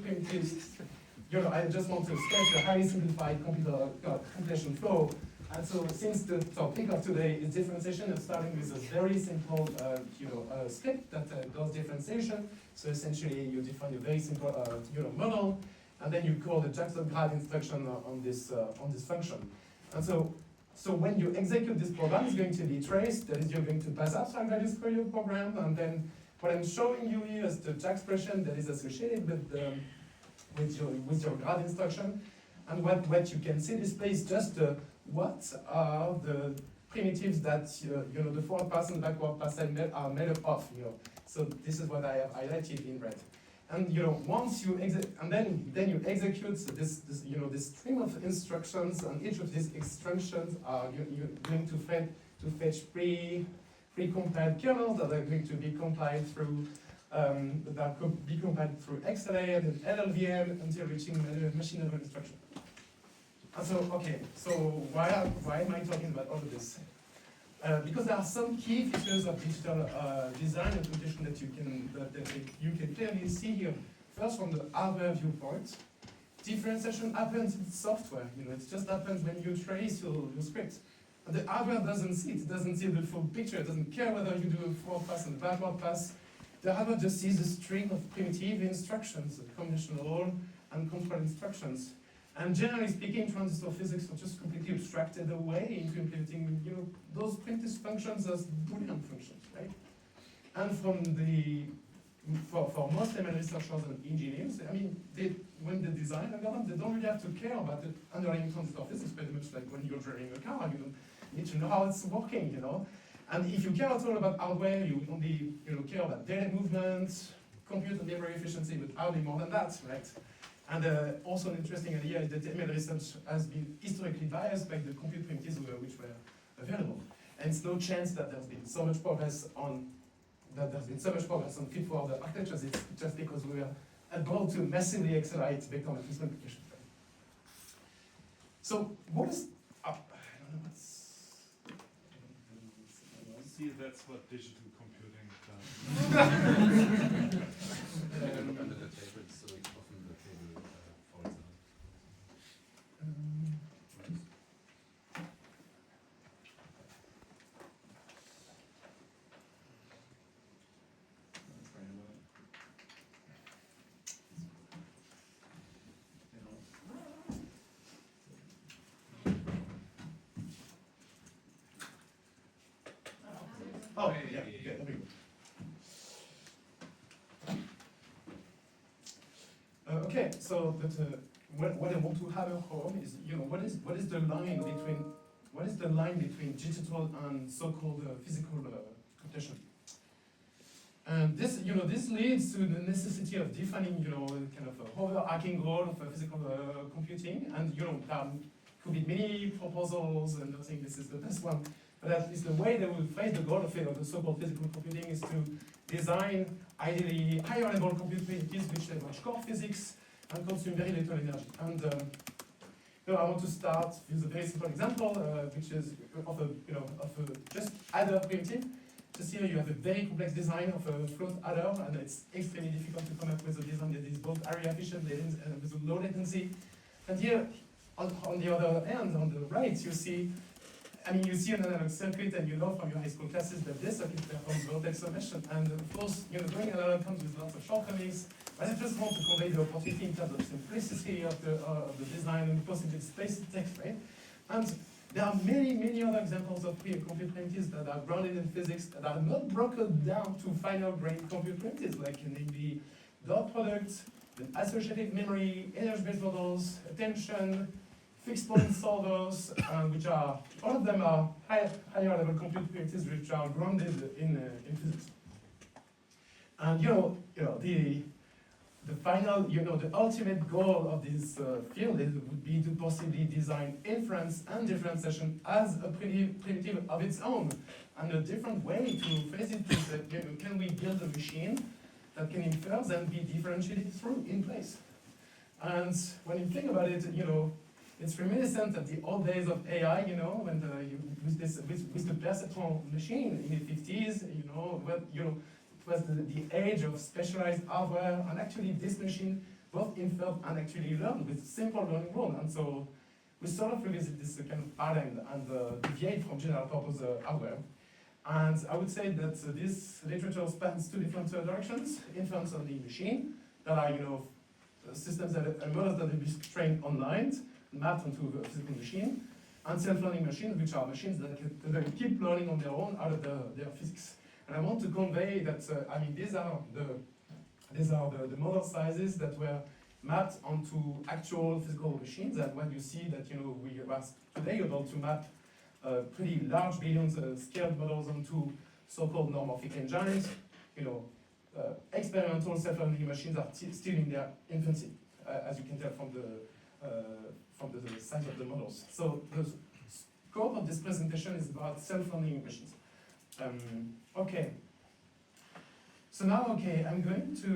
primitives, I just want to sketch a highly simplified computation flow. And so since the topic of today is differentiation, I'm starting with a very simple script that does differentiation. So essentially you define a very simple model, and then you call the Jackson grad instruction on this function. And so when you execute this program, it's going to be traced, that is, you're going to pass abstract values for your program, and then what I'm showing you here is the Jack expression that is associated with your grad instruction. And what you can see display is just what are the primitives that the forward pass and backward pass are made up of. So this is what I have highlighted in red. And once you then you execute this stream of instructions, and each of these instructions are you're going to fetch pre-compiled kernels that are going to be compiled through XLA and LLVM until reaching machine level instruction. And so why am I talking about all of this? Because there are some key features of digital design and computation that you can clearly see here. First, from the hardware viewpoint, differentiation happens in software. It just happens when you trace your script. And the hardware doesn't see it. It doesn't see the full picture. It doesn't care whether you do a forward pass and a backward pass. The hardware just sees a string of primitive instructions, conditional and control instructions. And generally speaking, transistor physics are just completely abstracted away into implementing, those primitive functions as Boolean functions, right? And for most ML researchers and engineers, when they design algorithms, they don't really have to care about the underlying transistor physics, pretty much like when you're driving a car, you need to know how it's working, And if you care at all about hardware, you only care about data movement, compute and memory efficiency, but hardly more than that, right? And also an interesting idea is that ML research has been historically biased by the compute primitives which were available. And it's no chance that there's been so much progress on feed-forward architectures. It's just because we are able to massively accelerate vector matrix multiplication. So what is I don't know what's see, that's what digital computing does. Look under the table, so often the table falls out. Oh, yeah, there we go. Okay, so what I want to hammer home is, what is the line between digital and so-called physical computation? And this leads to the necessity of defining, kind of a overarching goal of physical computing, and there could be many proposals, and I think this is the best one. But at least the way they will phrase the goal of the so-called physical computing is to design ideally higher level compute primitives which leverage core physics and consume very little energy. And I want to start with a very simple example, which is of a just adder primitive. Just here you have a very complex design of a float adder, and it's extremely difficult to come up with a design that is both area efficient and with a low latency. And here, on the other hand, on the right, you see an analog circuit, and you know from your high school classes that this circuit performs vertex summation. And of course, doing analog comes with lots of shortcomings, but I just want to convey the opportunity in terms of simplicity of the design and possibly space text, right? And there are many other examples of compute primitives that are grounded in physics that are not broken down to final grain compute primitives, like namely dot product, associative memory, energy-based models, attention, fixed point solvers, which are, all of them are higher level compute primitives which are grounded in physics. And the final, the ultimate goal of this field would be to possibly design inference and differentiation as a primitive of its own. And a different way to phrase it is that, can we build a machine that can infer and be differentiated through in place? And when you think about it, it's reminiscent of the old days of AI, when with the perceptron machine in the 50s, it was the age of specialized hardware, and actually this machine both inferred and actually learned with simple learning rules. And so we sort of revisit this kind of paradigm and deviate from general purpose hardware. And I would say that this literature spans two different directions: inference on the machine, that are systems that models that will be trained online, mapped onto a physical machine, and self-learning machines, which are machines that can keep learning on their own out of their physics. And I want to convey that these are the model sizes that were mapped onto actual physical machines, and when you see that we are today able to map pretty large billions scaled models onto so-called neuromorphic engines, experimental self-learning machines are still in their infancy, as you can tell from the size of the models. So the scope of this presentation is about self-learning machines. Okay. So now, I'm going to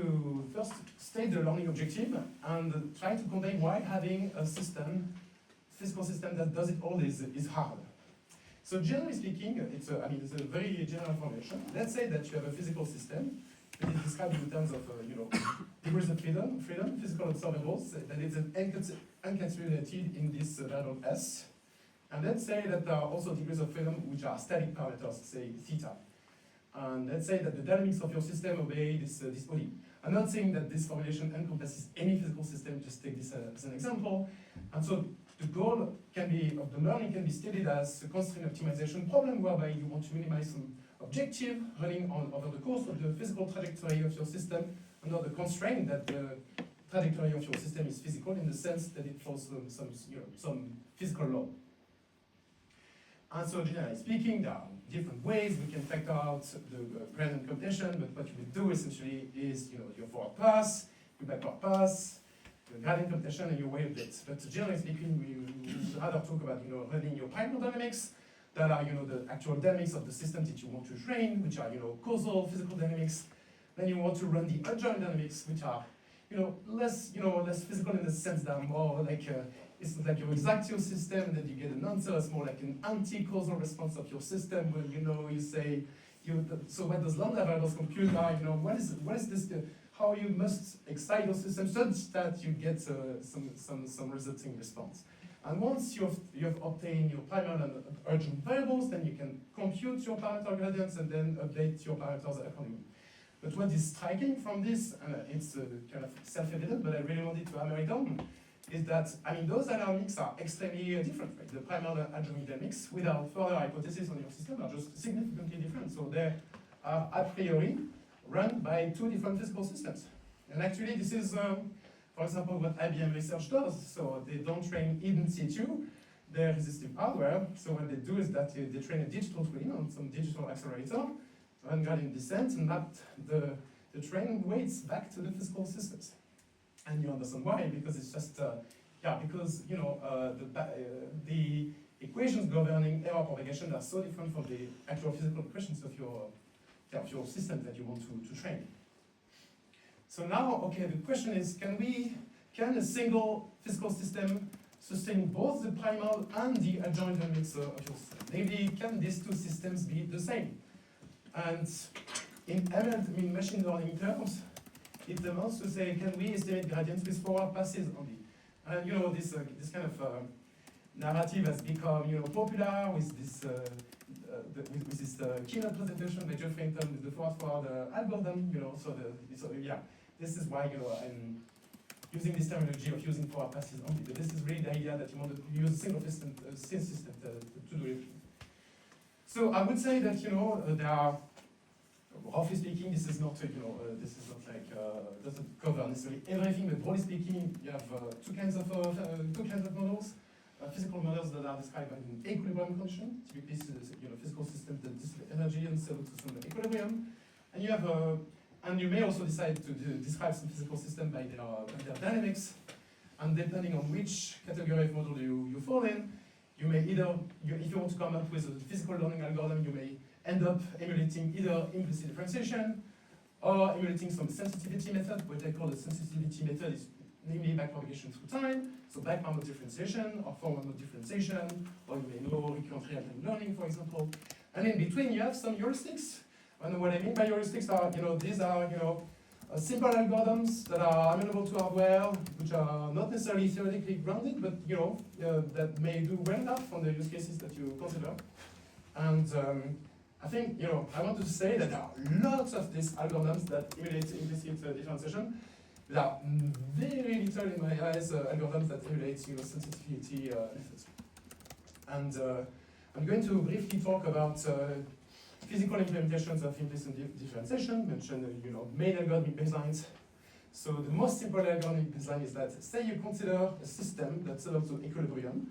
first state the learning objective and try to convey why having a physical system that does it all is hard. So generally speaking, it's a very general formulation. Let's say that you have a physical system that is described in terms of degrees of freedom, physical observables, that is encapsulated in this variable S. And let's say that there are also degrees of freedom which are static parameters, say theta. And let's say that the dynamics of your system obey this OD. I'm not saying that this formulation encompasses any physical system, just take this as an example. And so the goal of the learning can be stated as a constraint optimization problem, whereby you want to minimize some objective running over the course of the physical trajectory of your system under the constraint that the trajectory of your system is physical in the sense that it follows some physical law. And so generally speaking, there are different ways we can factor out the gradient computation, but what you will do essentially is your forward pass, your backward pass, the gradient computation, and your wave bits. But generally speaking, we would rather talk about running your primal dynamics, that are the actual dynamics of the system that you want to train, which are causal physical dynamics. Then you want to run the adjoint dynamics, which are less physical in the sense that are more like it's like you exact your system and then you get an answer. It's more like an anti-causal response of your system when you say so when those lambda variables compute are what is this how you must excite your system such that you get some resulting response. And once you have obtained your primal and urgent variables, then you can compute your parameter gradients and then update your parameters accordingly. But what is striking from this, and it's kind of self-evident, but I really wanted to hammer it home, is that those dynamics are extremely different. Right? The primal and adjoint dynamics, without further hypothesis on your system, are just significantly different. So they are a priori run by two different physical systems. And actually, this is for example, what IBM Research does. So they don't train in situ their resistive hardware. So what they do is that they train a digital twin on some digital accelerator, run gradient descent, and map the training weights back to the physical systems. And you understand why? Because it's just because the equations governing error propagation are so different from the actual physical equations of your system that you want to train. So now, the question is, can a single physical system sustain both the primal and the adjoint dynamics of your system? Maybe can these two systems be the same? And in ML, machine learning terms, it amounts to say, can we estimate gradients with forward passes only? And this kind of narrative has become popular with this keynote presentation by Geoff Hinton with the forward algorithm. This is why I'm using this terminology of using forward passes only. But this is really the idea that you want to use a single system to do it. So I would say that there are, roughly speaking, this is not like doesn't cover necessarily everything, but broadly speaking, you have two kinds of models. Physical models that are described in equilibrium condition, typically physical systems that dissipate energy and settle to some equilibrium, and you have and you may also decide to describe some physical system by their dynamics, and depending on which category of model you fall in, you may either, if you want to come up with a physical learning algorithm, you may end up emulating either implicit differentiation or emulating some sensitivity method. What I call the sensitivity method is namely backpropagation through time, so backbound differentiation or forward differentiation, or you may know recurrent real-time learning, for example. And in between, you have some heuristics. And what I mean by heuristics are, these are, simple algorithms that are amenable to hardware, which are not necessarily theoretically grounded, but that may do well enough on the use cases that you consider. And I think I want to say that there are lots of these algorithms that emulate implicit differentiation. There are very little, in my eyes, algorithms that emulate sensitivity methods. And I'm going to briefly talk about physical implementations of implicit differentiation, mention main algorithmic baselines. So the most simple algorithmic baseline is that, say you consider a system that's equal to equilibrium,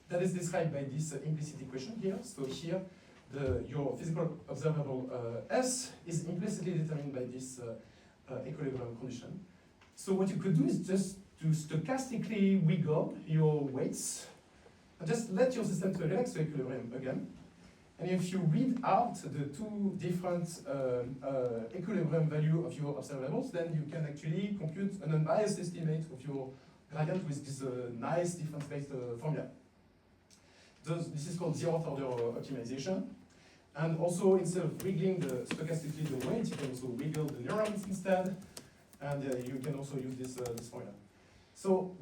that is described by this implicit equation here. So here, your physical observable S is implicitly determined by this equilibrium condition. So what you could do is just to stochastically wiggle your weights, and just let your system to relax to equilibrium again. And if you read out the two different equilibrium value of your observables, then you can actually compute an unbiased estimate of your gradient with this nice difference-based formula. This is called zeroth order optimization. And also, instead of wiggling stochastically the weight, you can also wiggle the neurons instead. And you can also use this formula. So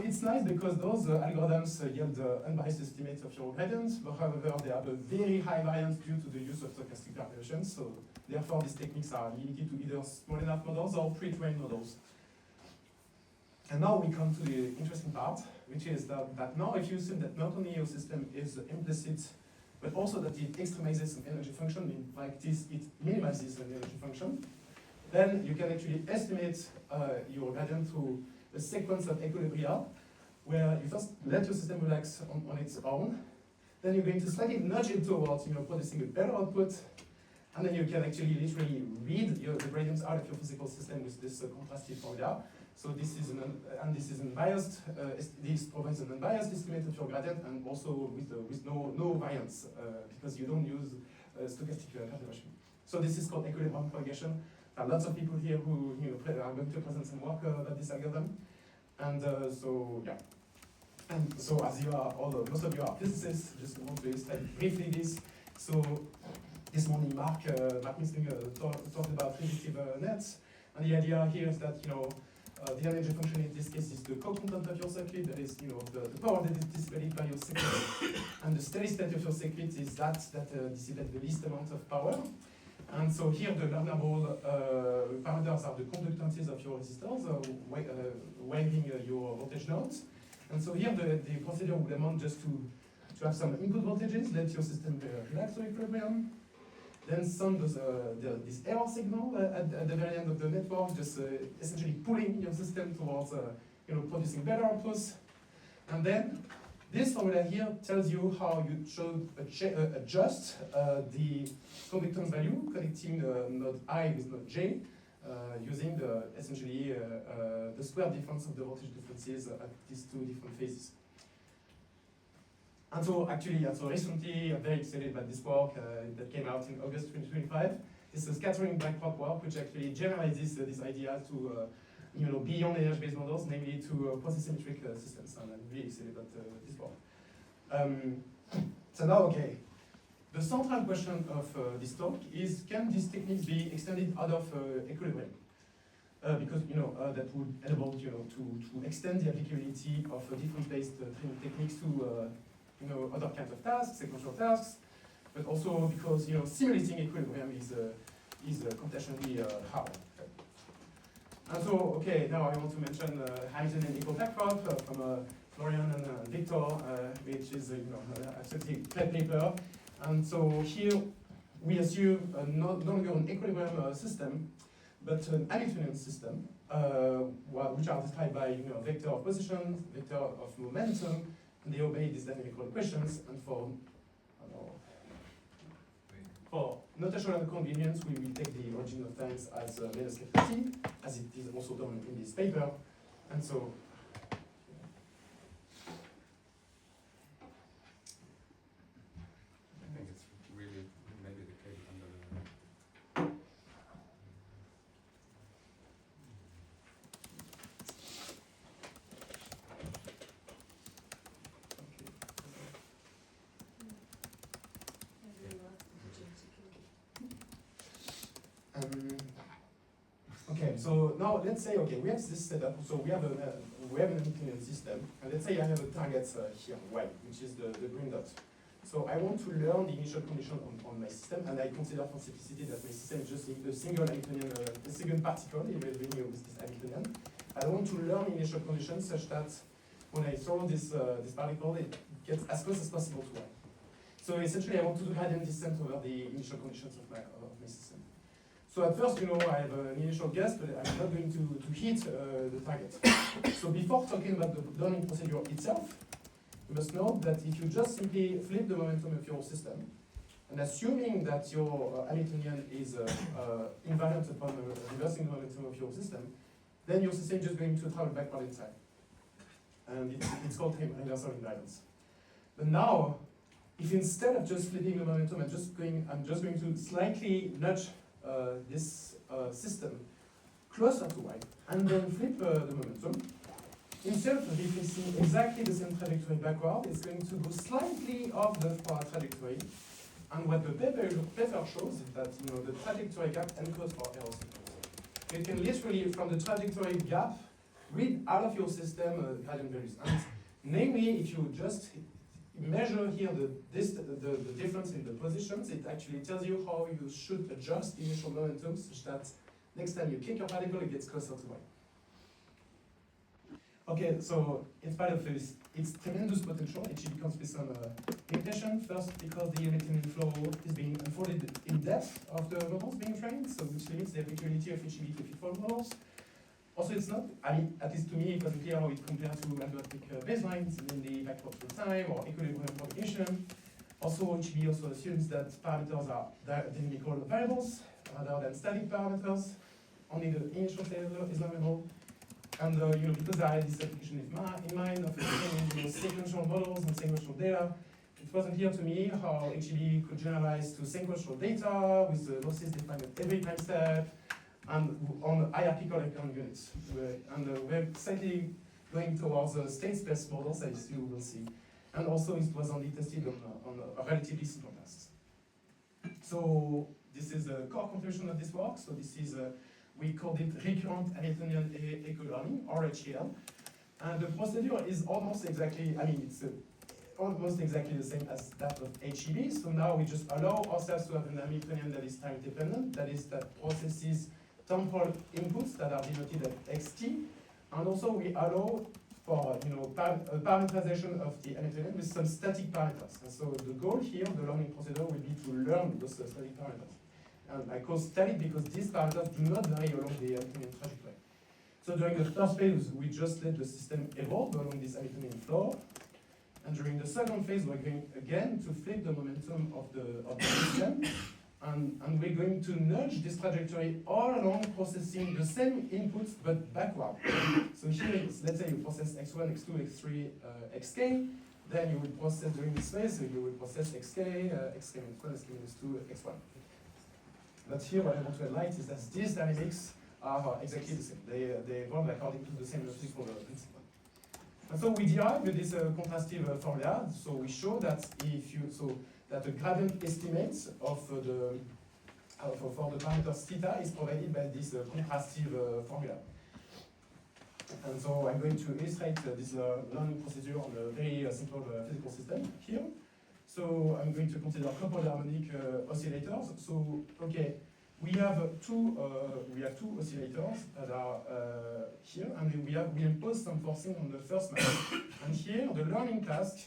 it's nice because those algorithms yield unbiased estimates of your gradients, but however, they have a very high variance due to the use of stochastic perturbations. So therefore, these techniques are limited to either small enough models or pre-trained models. And now we come to the interesting part, which is that now if you assume that not only your system is implicit, but also that it extremizes an energy function, in practice it minimizes an energy function, then you can actually estimate your gradient through a sequence of equilibria, where you first let your system relax on its own, then you're going to slightly nudge it towards producing a better output, and then you can actually literally read the gradients out of your physical system with this contrastive formula. So this is unbiased. This provides an unbiased estimate of your gradient, and also with no variance because you don't use stochastic perturbation. So this is called equilibrium propagation. There are lots of people here who are going to present some work about this algorithm, and And so as you are most of you are physicists, just want to illustrate briefly this. So this morning, Mark Misling talked about resistive nets, and the idea here is that the energy function in this case is the co-content of your circuit, that is the power that is dissipated by your circuit, and the steady state of your circuit is that dissipates the least amount of power. And so here the learnable parameters are the conductances of your resistors, weighing your voltage nodes. And so here the procedure would amount just to have some input voltages, let your system relax to equilibrium, then send this error signal at the very end of the network, just essentially pulling your system towards producing better outputs. And then this formula here tells you how you should adjust the conductance value, connecting node I with node J, using essentially the square difference of the voltage differences at these two different phases. And so recently, I'm very excited about this work that came out in August 2025. It's a scattering backward work, which actually generalizes this idea to beyond energy-based models, namely to process-symmetric systems. And I'm really excited about this work. So now, okay, the central question of this talk is: can these techniques be extended out of equilibrium? Because that would enable to extend the applicability of different-based training techniques to other kinds of tasks, sequential tasks, but also because simulating equilibrium is computationally hard. And so, okay, now I want to mention Hamilton and Nico backdrop from Florian and Victor, which is absolutely great paper. And so here we assume no longer an equilibrium system, but an Hamiltonian system, which are described by vector of position, vector of momentum, and they obey these dynamical equations. And for notational convenience, we will take the origin of times as minus capital T, as it is also done in this paper. And so, I think it's really maybe the cable under the. okay, so now let's say, okay, we have this setup. So we have an Hamiltonian system, and let's say I have a target here, y, which is the green dot. So I want to learn the initial condition on my system, and I consider for simplicity that my system is just a single Hamiltonian, a single particle, even with this Hamiltonian. I want to learn initial conditions such that when I throw this particle, it gets as close as possible to y. So essentially, I want to do gradient descent over the initial conditions of my system. So at first, I have an initial guess, but I'm not going to hit the target. So before talking about the learning procedure itself, you must know that if you just simply flip the momentum of your system, and assuming that your Hamiltonian is invariant upon reversing the momentum of your system, then your system is just going to travel backward in time. And it's called reversal invariance. But now, if instead of just flipping the momentum, I'm just going to slightly nudge this system closer to y, and then flip the momentum, instead of replacing exactly the same trajectory backward, it's going to go slightly off the forward trajectory. And what the paper shows is that the trajectory gap encodes for error signals. You can literally, from the trajectory gap, read out of your system gradient values. And namely, if you just measure here the difference in the positions, it actually tells you how you should adjust the initial momentum such that next time you kick your particle, it gets closer to y. Okay, so in spite of this, it's tremendous potential. It becomes with some limitation. First, because the Hamiltonian flow is being unfolded in depth of the models being trained, so which limits the applicability of HEB to fit-fault models. Also, it's not, at least to me, it wasn't clear how it compared to algorithmic baselines, namely backward through time or equilibrium propagation. Also, HEB also assumes that parameters are dynamical variables rather than static parameters. Only the initial state is nominal. And because I had this application in mind of training sequential models and sequential data, it wasn't clear to me how HEB could generalize to sequential data with the losses defined at every time step and on hierarchical recurrent units. And we're slightly going towards state space models, as you will see. And also it was only tested on a relatively simple tasks. So this is the core contribution of this work. So this is we called it recurrent Hamiltonian eco-learning, or HEL. And the procedure is almost exactly, it's almost exactly the same as that of HEB. So now we just allow ourselves to have an Hamiltonian that is time dependent, that is, that processes temporal inputs that are denoted at xt. And also we allow for parameterization of the Hamiltonian with some static parameters. And so the goal here, the learning procedure, will be to learn those static parameters. And I call static because these parameters do not vary along the Hamiltonian trajectory. So during the first phase, we just let the system evolve along this Hamiltonian flow. And during the second phase, we're going again to flip the momentum of the system. And we're going to nudge this trajectory all along, processing the same inputs but backward. So here, let's say you process x1, x2, x3, xk. Then you will process during this phase, so you will process xk, xk minus 1, xk minus 2, x1. But here, what I want to highlight is that these dynamics are exactly the same. They evolve according to the same physical principle. And so we derive with this contrastive formula. So we show that that the gradient estimate for the parameters theta is provided by this contrastive formula. And so I'm going to illustrate this learning procedure on a very simple physical system here. So I'm going to consider coupled harmonic oscillators. So okay, we have two oscillators that are here, and we impose some forcing on the first mass. And here the learning task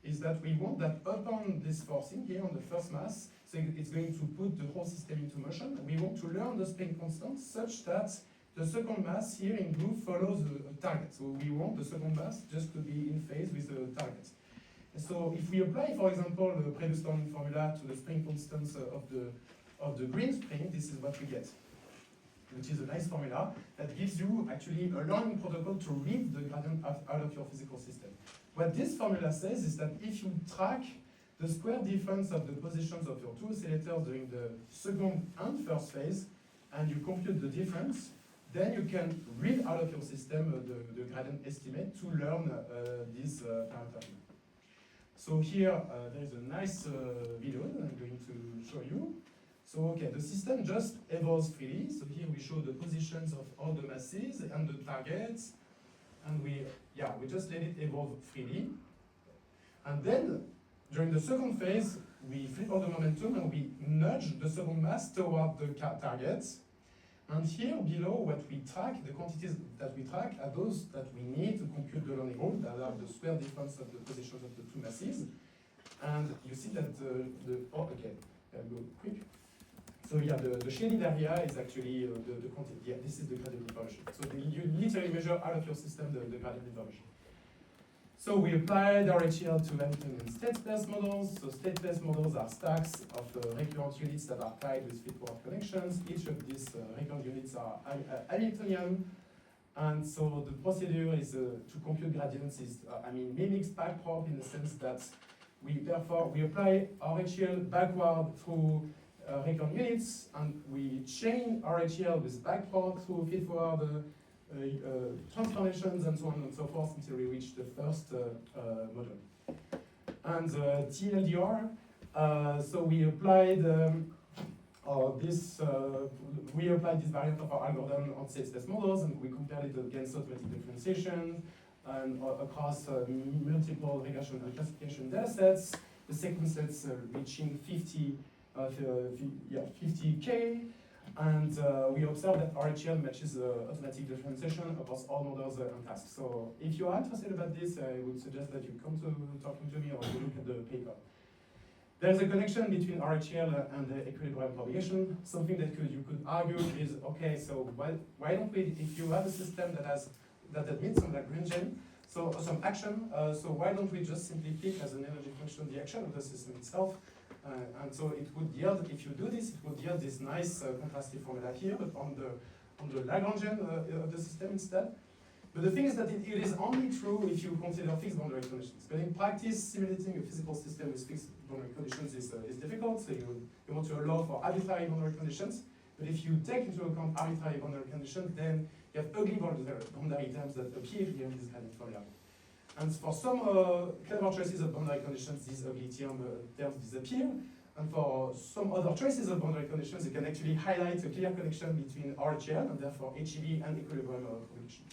is that we want that upon this forcing here on the first mass, so it's going to put the whole system into motion. We want to learn the spin constant such that the second mass here in blue follows a target. So we want the second mass just to be in phase with the target. So if we apply, for example, the previous learning formula to the spring constants of the green spring, this is what we get, which is a nice formula that gives you actually a learning protocol to read the gradient out of your physical system. What this formula says is that if you track the square difference of the positions of your two oscillators during the second and first phase, and you compute the difference, then you can read out of your system the gradient estimate to learn this parameter. So here, there is a nice video that I'm going to show you. So okay, the system just evolves freely. So here we show the positions of all the masses and the targets, and we just let it evolve freely. And then during the second phase, we flip all the momentum and we nudge the second mass toward the targets. And here below, what we track, the quantities that we track are those that we need to compute the learning rule, that are the square difference of the positions of the two masses. And you see that I'll go quick. So yeah, the shaded area is actually the quantity. Yeah, this is the gradient information. So you literally measure out of your system the gradient information. So we applied RHEL to Hamiltonian state space models. So state space models are stacks of recurrent units that are tied with feedforward connections. Each of these recurrent units are Hamiltonian. And so the procedure is to compute gradients is, mimics backprop in the sense that we apply RHEL backward through recurrent units, and we chain RHEL with backprop through feedforward transformations and so on and so forth until we reach the first model. And TLDR, so we applied this variant of our algorithm on state space models, and we compared it against automatic differentiation and across multiple regression and classification datasets. The sequence sets reaching 50K. And we observed that RHEL matches automatic differentiation across all models and tasks. So if you are interested about this, I would suggest that you come to talking to me or you look at the paper. There's a connection between RHEL and the equilibrium propagation. Something that you could argue is, okay, so why don't we, if you have a system that admits some Lagrangian, so some action, so why don't we just simply pick as an energy function the action of the system itself? And so it would yield, if you do this, it would yield this nice contrastive formula here, but on the Lagrangian of the system instead. But the thing is that it is only true if you consider fixed boundary conditions. But in practice, simulating a physical system with fixed boundary conditions is difficult. So you want to allow for arbitrary boundary conditions. But if you take into account arbitrary boundary conditions, then you have ugly boundary terms that appear here in this gradient formula. And for some clever choices of boundary conditions, these ugly terms disappear. And for some other choices of boundary conditions, you can actually highlight a clear connection between RHEL and therefore HEV and equilibrium propagation.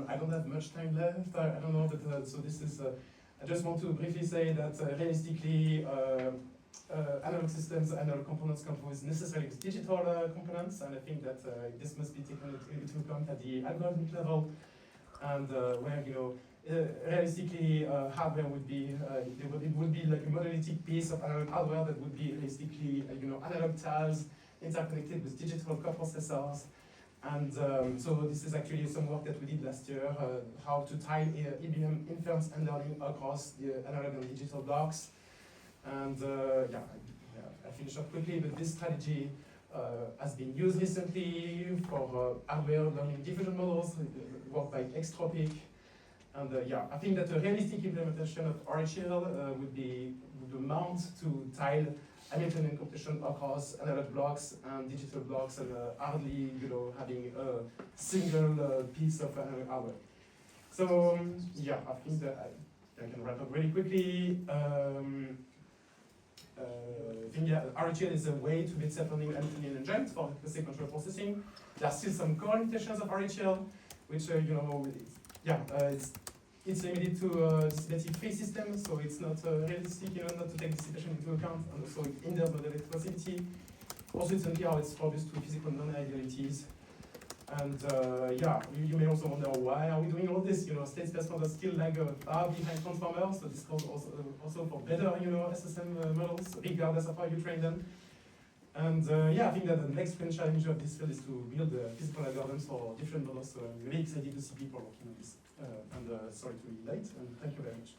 I don't have much time left. I don't know, but so this is. I just want to briefly say that realistically, analog systems, analog components compose necessarily with digital components, and I think that this must be taken into account at the algorithmic level. And where realistically hardware would be it would be like a monolithic piece of analog hardware that would be realistically analog tiles interconnected with digital coprocessors. And so this is actually some work that we did last year, how to tie IBM inference and learning across the analog and digital blocks. And I finish up quickly, but this strategy has been used recently for hardware learning diffusion models, work by Xtropic. And I think that a realistic implementation of RHEL would amount to tile Hamiltonian computation across analog blocks and digital blocks, and hardly having a single piece of analog hardware. So I think that I can wrap up really quickly. I think RHEL is a way to build self-learning Hamiltonian engines for sequential processing. There are still some core limitations of RHEL, which it's limited to dissipative-free systems, so it's not realistic, not to take dissipation into account, and also it hinders model expressivity. Also, it's unclear how it's robust to physical non-idealities. And you may also wonder, why are we doing all this? State space models still lag far behind transformers, so this calls also for better, SSM models, regardless of how you train them. And I think that the next challenge of this field is to build physical algorithms for different models. So I'm really excited to see people working on this. Sorry to be late, and thank you very much.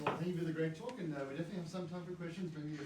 Well, thank you for the great talk, and we definitely have some time for questions during the